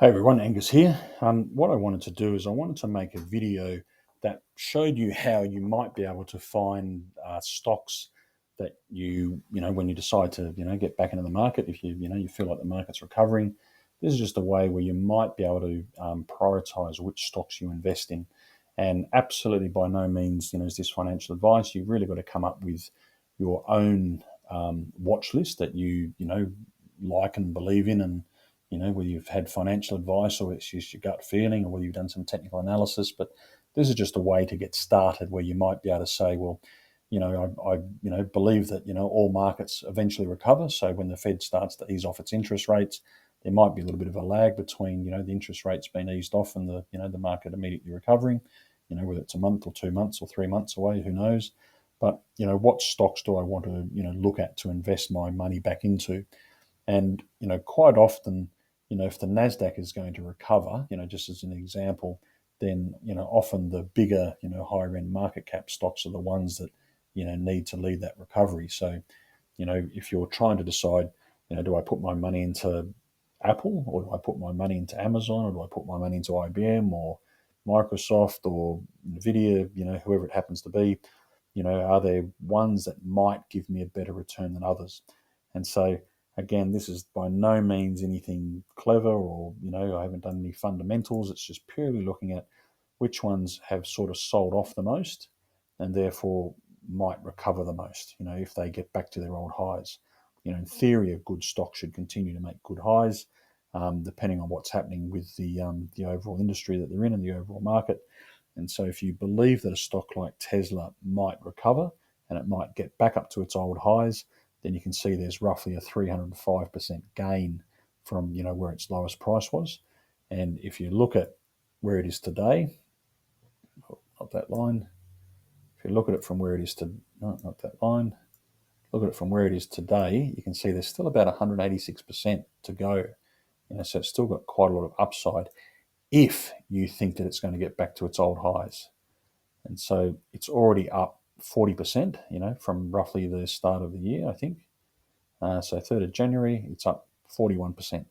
Hey everyone, Angus here. What I wanted to do is I wanted to make a video that showed you how you might be able to find stocks that when you decide to, get back into the market, if you feel like the market's recovering. This is just a way where you might be able to prioritize which stocks you invest in. And absolutely by no means, is this financial advice. You've really got to come up with your own watch list that you like and believe in, and whether you've had financial advice or it's just your gut feeling or whether you've done some technical analysis. But this is just a way to get started where you might be able to say, well, I believe that, all markets eventually recover. So when the Fed starts to ease off its interest rates, there might be a little bit of a lag between, the interest rates being eased off and the market immediately recovering, whether it's a month or 2 months or 3 months away, who knows? But, what stocks do I want to, look at to invest my money back into? And, quite often, if the Nasdaq is going to recover, just as an example, then often the bigger, higher end market cap stocks are the ones that need to lead that recovery. So, if you're trying to decide, do I put my money into Apple, or do I put my money into Amazon, or do I put my money into IBM or Microsoft or Nvidia, whoever it happens to be, are there ones that might give me a better return than others? And so, again, this is by no means anything clever, or, I haven't done any fundamentals. It's just purely looking at which ones have sort of sold off the most and therefore might recover the most, if they get back to their old highs. In theory, a good stock should continue to make good highs, depending on what's happening with the overall industry that they're in and the overall market. And so if you believe that a stock like Tesla might recover and it might get back up to its old highs, then you can see there's roughly a 305% gain from where its lowest price was. And if you look at where it is today, not that line. If you look at it from where it is to, no, not that line. Look at it from where it is today, you can see there's still about 186% to go. So it's still got quite a lot of upside if you think that it's going to get back to its old highs. And so it's already up 40%, from roughly the start of the year, I think. So 3rd of January, it's up 41%.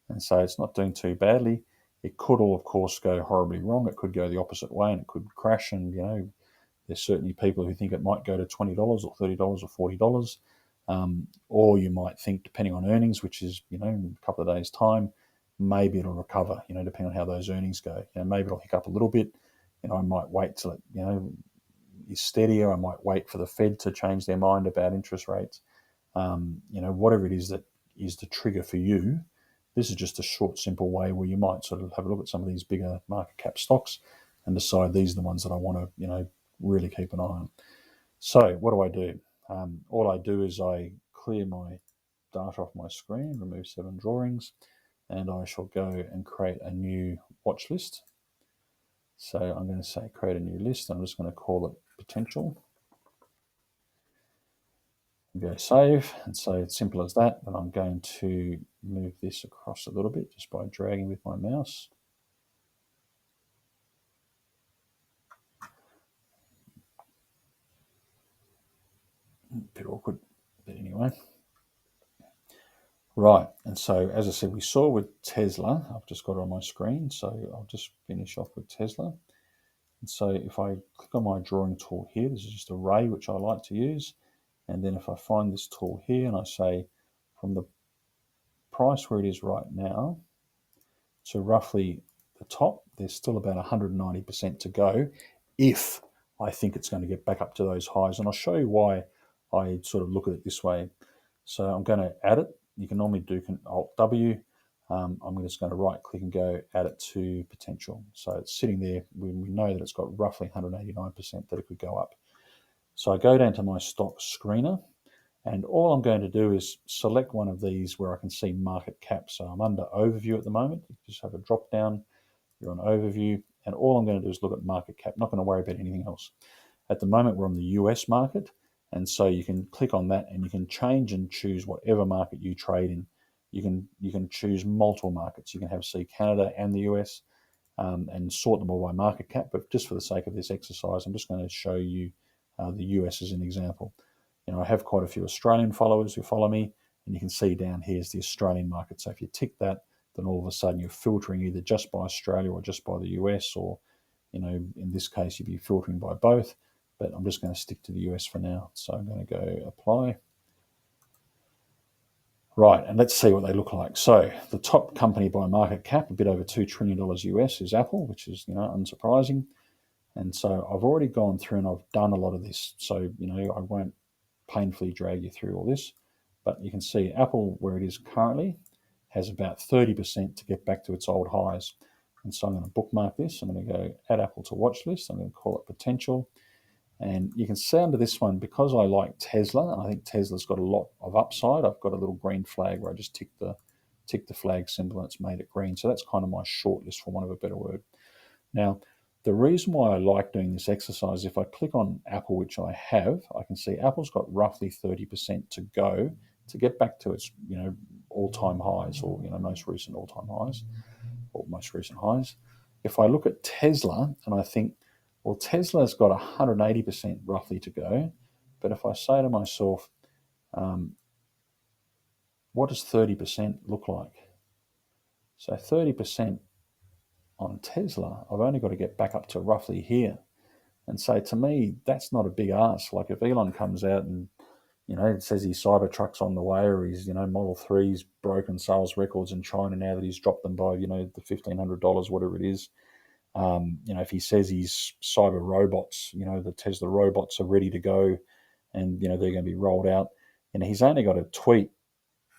And so it's not doing too badly. It could all, of course, go horribly wrong. It could go the opposite way and it could crash. And, there's certainly people who think it might go to $20 or $30 or $40. Or you might think, depending on earnings, which is, in a couple of days' time, maybe it'll recover, depending on how those earnings go. Maybe it'll hiccup a little bit. I might wait till it, is steadier. I might wait for the Fed to change their mind about interest rates. Whatever it is that is the trigger for you, this is just a short, simple way where you might sort of have a look at some of these bigger market cap stocks and decide these are the ones that I want to, really keep an eye on. So what do? All I do is I clear my data off my screen, remove 7 drawings, and I shall go and create a new watch list. So I'm going to say create a new list. I'm just going to call it potential. Go save, and so it's simple as that. And I'm going to move this across a little bit just by dragging with my mouse. A bit awkward, but anyway. Right, and so as I said, we saw with Tesla, I've just got it on my screen, so I'll just finish off with Tesla. And so if I click on my drawing tool here, this is just a ray which I like to use. And then if I find this tool here and I say from the price where it is right now to roughly the top, there's still about 190% to go if I think it's going to get back up to those highs. And I'll show you why I sort of look at it this way. So I'm going to add it. You can normally do Alt-W. I'm just going to right click and go add it to potential. So it's sitting there. We know that it's got roughly 189% that it could go up. So I go down to my stock screener, and all I'm going to do is select one of these where I can see market cap. So I'm under overview at the moment. You just have a drop down, you're on overview, and all I'm going to do is look at market cap. Not going to worry about anything else. At the moment, we're on the US market. And so you can click on that and you can change and choose whatever market you trade in. You can choose multiple markets. You can have, say, Canada and the US, and sort them all by market cap. But just for the sake of this exercise, I'm just going to show you the US as an example. I have quite a few Australian followers who follow me, and you can see down here is the Australian market. So if you tick that, then all of a sudden you're filtering either just by Australia or just by the US, or, in this case, you'd be filtering by both. But I'm just going to stick to the US for now. So I'm going to go apply. Right, and let's see what they look like. So the top company by market cap, a bit over $2 trillion US, is Apple, which is, unsurprising. And so I've already gone through and I've done a lot of this. So, I won't painfully drag you through all this. But you can see Apple, where it is currently, has about 30% to get back to its old highs. And so I'm going to bookmark this. I'm going to go add Apple to watch list. I'm going to call it potential. And you can see under this one, because I like Tesla, and I think Tesla's got a lot of upside, I've got a little green flag where I just tick the flag symbol and it's made it green. So that's kind of my short list, for want of a better word. Now, the reason why I like doing this exercise, if I click on Apple, which I have, I can see Apple's got roughly 30% to go to get back to its, all-time highs, or, most recent all-time highs, or most recent highs. If I look at Tesla and I think, well, Tesla's got 180% roughly to go. But if I say to myself, what does 30% look like? So 30% on Tesla, I've only got to get back up to roughly here. And so to me, that's not a big ask. Like if Elon comes out and, says his Cybertruck's on the way, or his, Model 3's broken sales records in China now that he's dropped them by, the $1,500, whatever it is. If he says his cyber robots, the Tesla robots are ready to go and, they're going to be rolled out, he's only got to tweet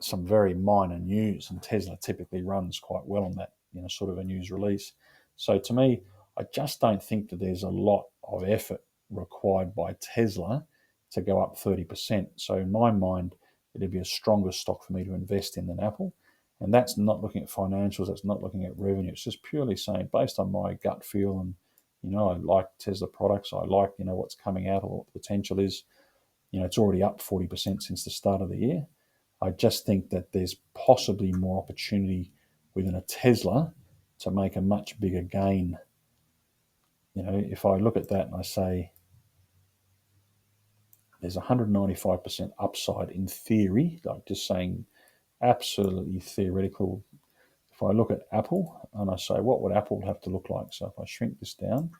some very minor news, and Tesla typically runs quite well on that, sort of a news release. So to me, I just don't think that there's a lot of effort required by Tesla to go up 30%. So in my mind, it'd be a stronger stock for me to invest in than Apple. And that's not looking at financials, that's not looking at revenue. It's just purely saying, based on my gut feel, and, I like Tesla products, I like, what's coming out or what the potential is. It's already up 40% since the start of the year. I just think that there's possibly more opportunity within a Tesla to make a much bigger gain. If I look at that and I say there's 195% upside in theory, like just saying absolutely theoretical. If I look at Apple and I say, what would Apple have to look like? So if I shrink this down,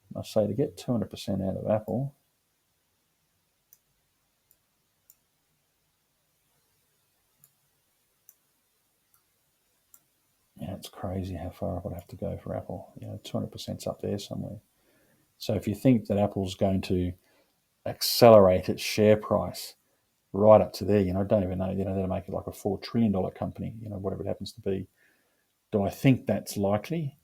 and I say to get 200% out of Apple, it's crazy how far I would have to go for Apple. 200%'s up there somewhere. So if you think that Apple's going to accelerate its share price right up to there, don't even know, they'll make it like a $4 trillion company, whatever it happens to be. Do I think that's likely?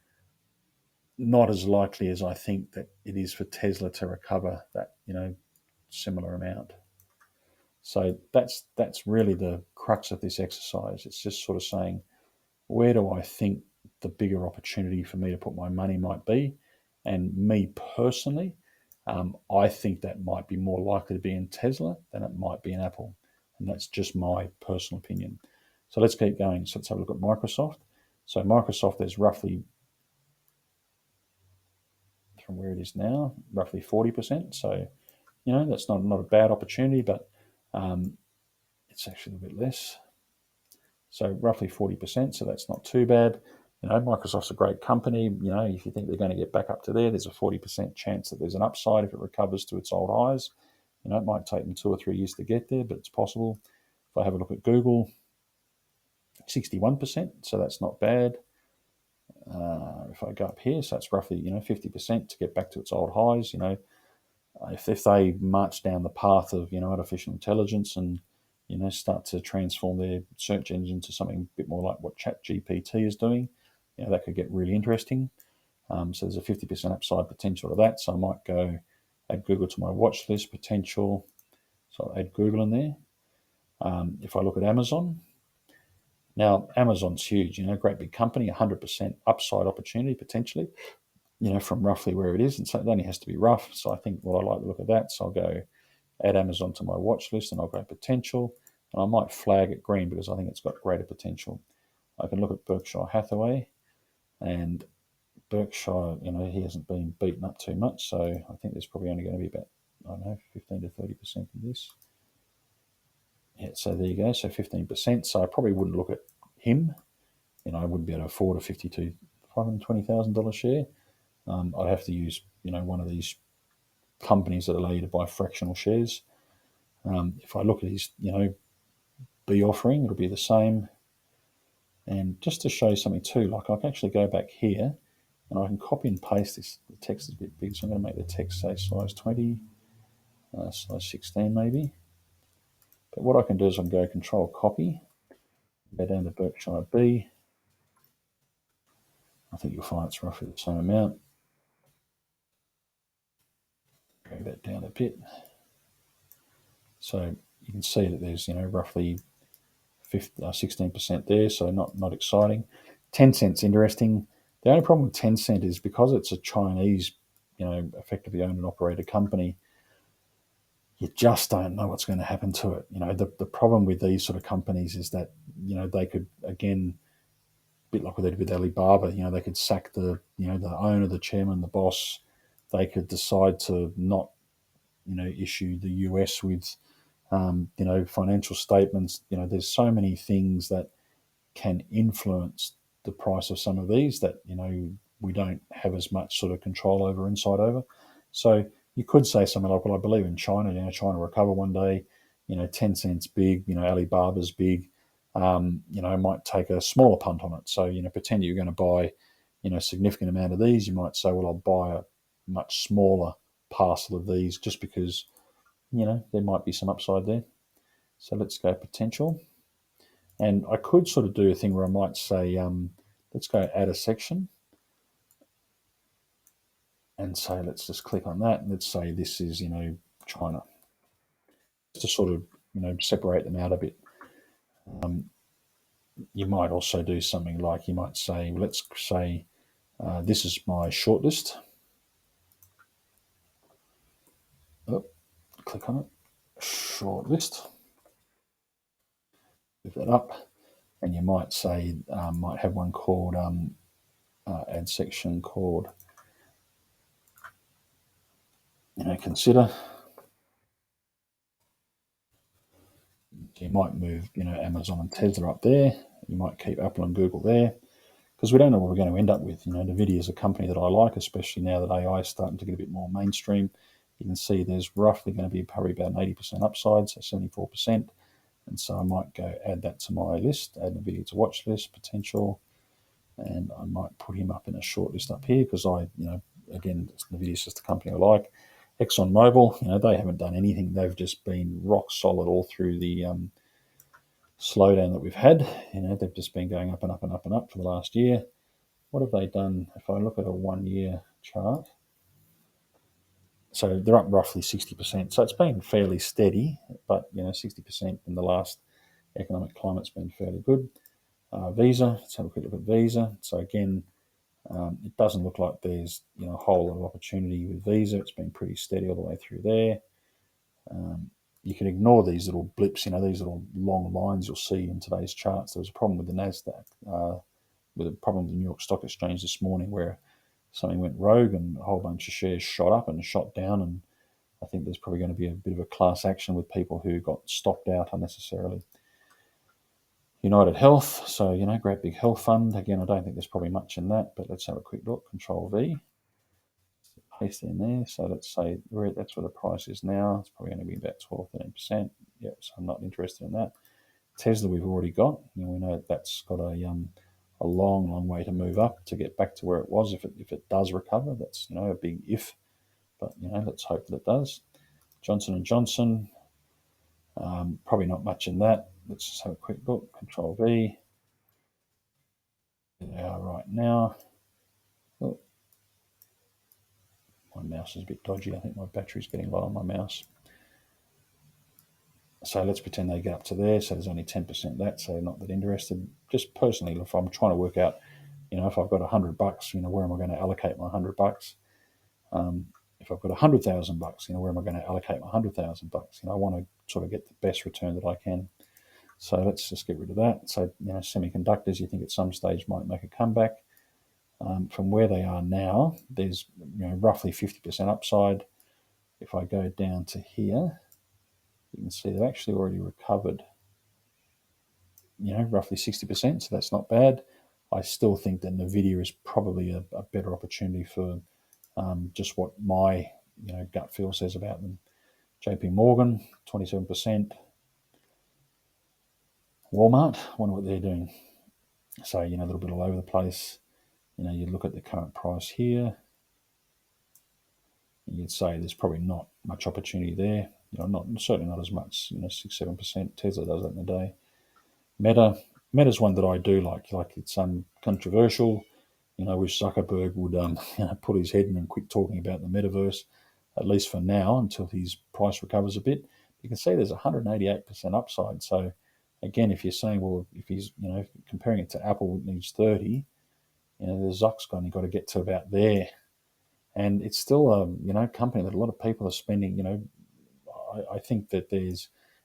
Not as likely as I think that it is for Tesla to recover that, similar amount. So that's really the crux of this exercise. It's just sort of saying, where do I think the bigger opportunity for me to put my money might be? And me personally, I think that might be more likely to be in Tesla than it might be in Apple. And that's just my personal opinion. So let's keep going. So let's have a look at Microsoft. So Microsoft is roughly, from where it is now, roughly 40%. So, that's not a bad opportunity, but it's actually a bit less. So roughly 40%, so that's not too bad. Microsoft's a great company. If you think they're going to get back up to there, there's a 40% chance that there's an upside if it recovers to its old highs. It might take them 2 or 3 years to get there, but it's possible. If I have a look at Google, 61%, so that's not bad. If I go up here, so that's roughly 50% to get back to its old highs. If they march down the path of artificial intelligence and start to transform their search engine to something a bit more like what ChatGPT is doing, that could get really interesting. So there's a 50% upside potential to that. So I might go add Google to my watch list potential. So I'll add Google in there. If I look at Amazon, now Amazon's huge, great big company, 100% upside opportunity potentially, from roughly where it is. And so it only has to be rough. So I think, I like the look of that. So I'll go add Amazon to my watch list and I'll go potential. And I might flag it green because I think it's got greater potential. I can look at Berkshire Hathaway, and Berkshire, he hasn't been beaten up too much. So I think there's probably only going to be about, 15 to 30% of this. Yeah, so there you go. So 15%. So I probably wouldn't look at him. I wouldn't be able to afford a $520,000 share. I'd have to use, one of these companies that allow you to buy fractional shares. If I look at his, B offering, it'll be the same. And just to show you something too, like I can actually go back here and I can copy and paste this. The text is a bit big, so I'm going to make the text say size 20, size 16 maybe. But what I can do is I can go Control Copy, go down to Berkshire B. I think you'll find it's roughly the same amount. Drag that down a bit. So you can see that there's, roughly 16% there, so not exciting. Tencent's interesting. The only problem with Tencent is because it's a Chinese, effectively owned and operated company, you just don't know what's going to happen to it. The problem with these sort of companies is that, they could, again, a bit like what they did with Alibaba, they could sack the owner, the chairman, the boss. They could decide to not, issue the US with, financial statements. There's so many things that can influence the price of some of these that we don't have as much sort of control over, insight over. So you could say something like, well, I believe in China. China will recover one day. Tencent's big. Alibaba's big. I might take a smaller punt on it. So pretend you're going to buy a significant amount of these. You might say, well, I'll buy a much smaller parcel of these just because there might be some upside there. So let's go potential. And I could sort of do a thing where I might say, let's go add a section. And say, let's just click on that. And let's say this is, China. Just to sort of, separate them out a bit. You might also do something like, you might say, let's say, this is my shortlist. Oh, click on it. Shortlist. Move that up. And you might say, might have one called, add section called, consider. You might move, Amazon and Tesla up there. You might keep Apple and Google there because we don't know what we're going to end up with. NVIDIA is a company that I like, especially now that AI is starting to get a bit more mainstream. You can see there's roughly going to be probably about an 80% upside, so 74%. And so I might go add that to my list, add NVIDIA to watch list, potential. And I might put him up in a short list up here because again, NVIDIA is just a company I like. ExxonMobil, they haven't done anything. They've just been rock solid all through the slowdown that we've had. They've just been going up and up and up and up for the last year. What have they done? If I look at a 1 year chart, so they're up roughly 60%. So it's been fairly steady, but 60% in the last economic climate's been fairly good. Visa, let's have a quick look at Visa. So again, it doesn't look like there's a whole lot of opportunity with Visa. It's been pretty steady all the way through there. You can ignore these little blips, these little long lines you'll see in today's charts. There was a problem with the NASDAQ, with a problem with the New York Stock Exchange this morning where something went rogue and a whole bunch of shares shot up and shot down. And I think there's probably going to be a bit of a class action with people who got stopped out unnecessarily. United Health, so, great big health fund. Again, I don't think there's probably much in that, but let's have a quick look. Control V. Paste it in there. So let's say that's where the price is now. It's probably going to be about 12, 13%. Yep, so I'm not interested in that. Tesla we've already got. We know that's got a long, long way to move up to get back to where it was if it does recover. That's, a big if, but, let's hope that it does. Johnson & Johnson, probably not much in that. Let's just have a quick look. Control V. There they are right now. Oh, my mouse is a bit dodgy. I think my battery's getting low on my mouse. So let's pretend they get up to there. So there's only 10% that, so not that interested. Just personally, if I'm trying to work out, if I've got $100, where am I going to allocate my $100? If I've got $100,000, where am I going to allocate my $100,000? I want to sort of get the best return that I can. So let's just get rid of that. So, semiconductors, you think at some stage might make a comeback. From where they are now, there's roughly 50% upside. If I go down to here, you can see they've actually already recovered, roughly 60%, so that's not bad. I still think that Nvidia is probably a better opportunity for just what my gut feel says about them. JP Morgan, 27%. Walmart, wonder what they're doing. So, a little bit all over the place. You look at the current price here, and you'd say there's probably not much opportunity there. Certainly not as much, 6-7%. Tesla does that in a day. Meta's one that I do like. Like, it's controversial. Wish Zuckerberg would put his head in and quit talking about the metaverse, at least for now, until his price recovers a bit. You can see there's 188% upside. So again, if you're saying, well, if he's comparing it to Apple, it needs 30. The Zuck's only got to get to about there, and it's still a company that a lot of people are spending. I think that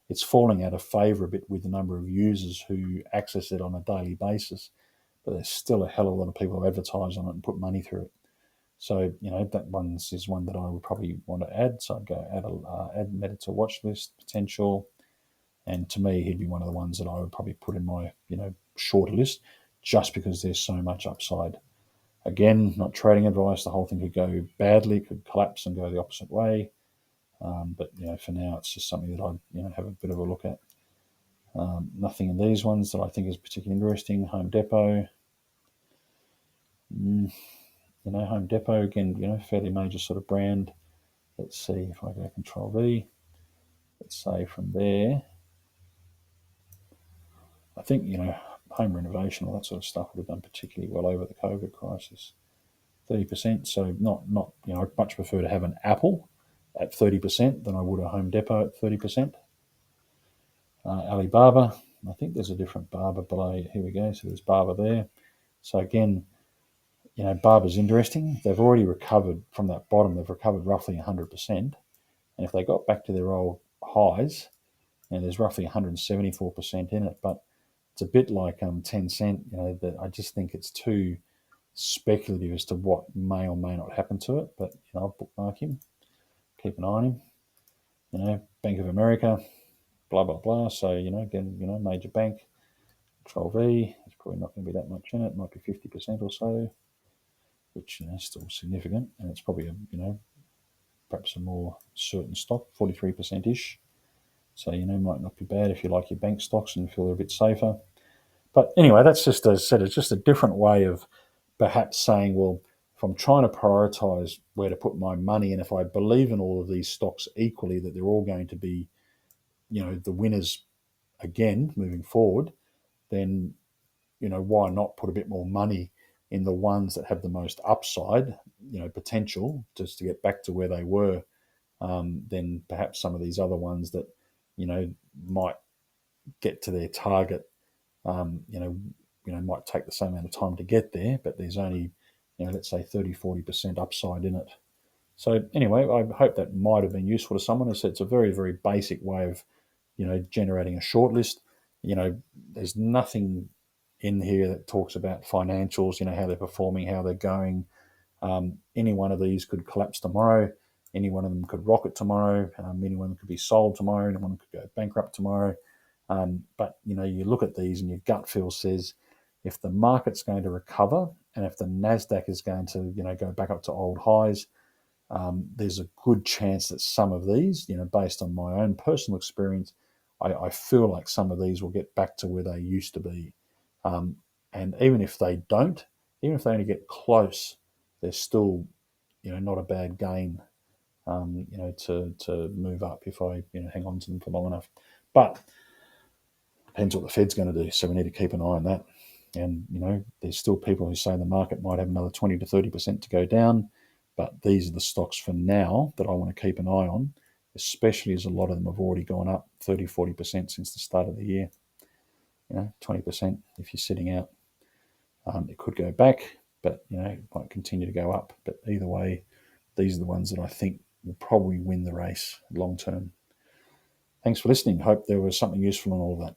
it's falling out of favour a bit with the number of users who access it on a daily basis, but there's still a hell of a lot of people who advertise on it and put money through it. So that is one that I would probably want to add. So I'd go add Meta to watch list potential, and to me he'd be one of the ones that I would probably put in my shorter list, just because there's so much upside. Again, not trading advice. The whole thing could go badly, could collapse and go the opposite way. But for now, it's just something that I'd have a bit of a look at. Nothing in these ones that I think is particularly interesting. Home Depot. Home Depot, again, fairly major sort of brand. Let's see if I go Control V. Let's say from there, I think, home renovation, all that sort of stuff would have done particularly well over the COVID crisis. 30%. So not I'd much prefer to have an Apple at 30% than I would a Home Depot at 30%. Alibaba, I think there's a different Barber below. Here we go. So there's Barber there. So again, Barber's interesting. They've already recovered from that bottom. They've recovered roughly 100%. And if they got back to their old highs, there's roughly 174% in it. But it's a bit like Tencent, that I just think it's too speculative as to what may or may not happen to it. But, I'll bookmark him, keep an eye on him. Bank of America, blah, blah, blah. So, again, major bank, Control V, there's probably not going to be that much in it. It might be 50% or so, which is still significant. And it's probably, perhaps a more certain stock, 43%-ish. So, might not be bad if you like your bank stocks and feel they're a bit safer. But anyway, that's just, as I said, it's just a different way of perhaps saying, well, if I'm trying to prioritize where to put my money, and if I believe in all of these stocks equally, that they're all going to be, the winners again moving forward, then, why not put a bit more money in the ones that have the most upside, potential just to get back to where they were, than perhaps some of these other ones that, might get to their target, might take the same amount of time to get there, but there's only, let's say 30-40% upside in it. So anyway, I hope that might have been useful to someone. As I said, it's a very, very basic way of, generating a short list. There's nothing in here that talks about financials, how they're performing, how they're going. Any one of these could collapse tomorrow. Any one of them could rocket tomorrow. Any one of them could be sold tomorrow. Any one could go bankrupt tomorrow. But, you look at these and your gut feel says, if the market's going to recover and if the NASDAQ is going to, go back up to old highs, there's a good chance that some of these, based on my own personal experience, I feel like some of these will get back to where they used to be. And even if they don't, even if they only get close, they're still, not a bad gain, to move up if I, hang on to them for long enough. But depends what the Fed's going to do. So we need to keep an eye on that. And, there's still people who say the market might have another 20 to 30% to go down. But these are the stocks for now that I want to keep an eye on, especially as a lot of them have already gone up 30-40% since the start of the year. 20% if you're sitting out. It could go back, but, it might continue to go up. But either way, these are the ones that I think will probably win the race long term. Thanks for listening. Hope there was something useful in all of that.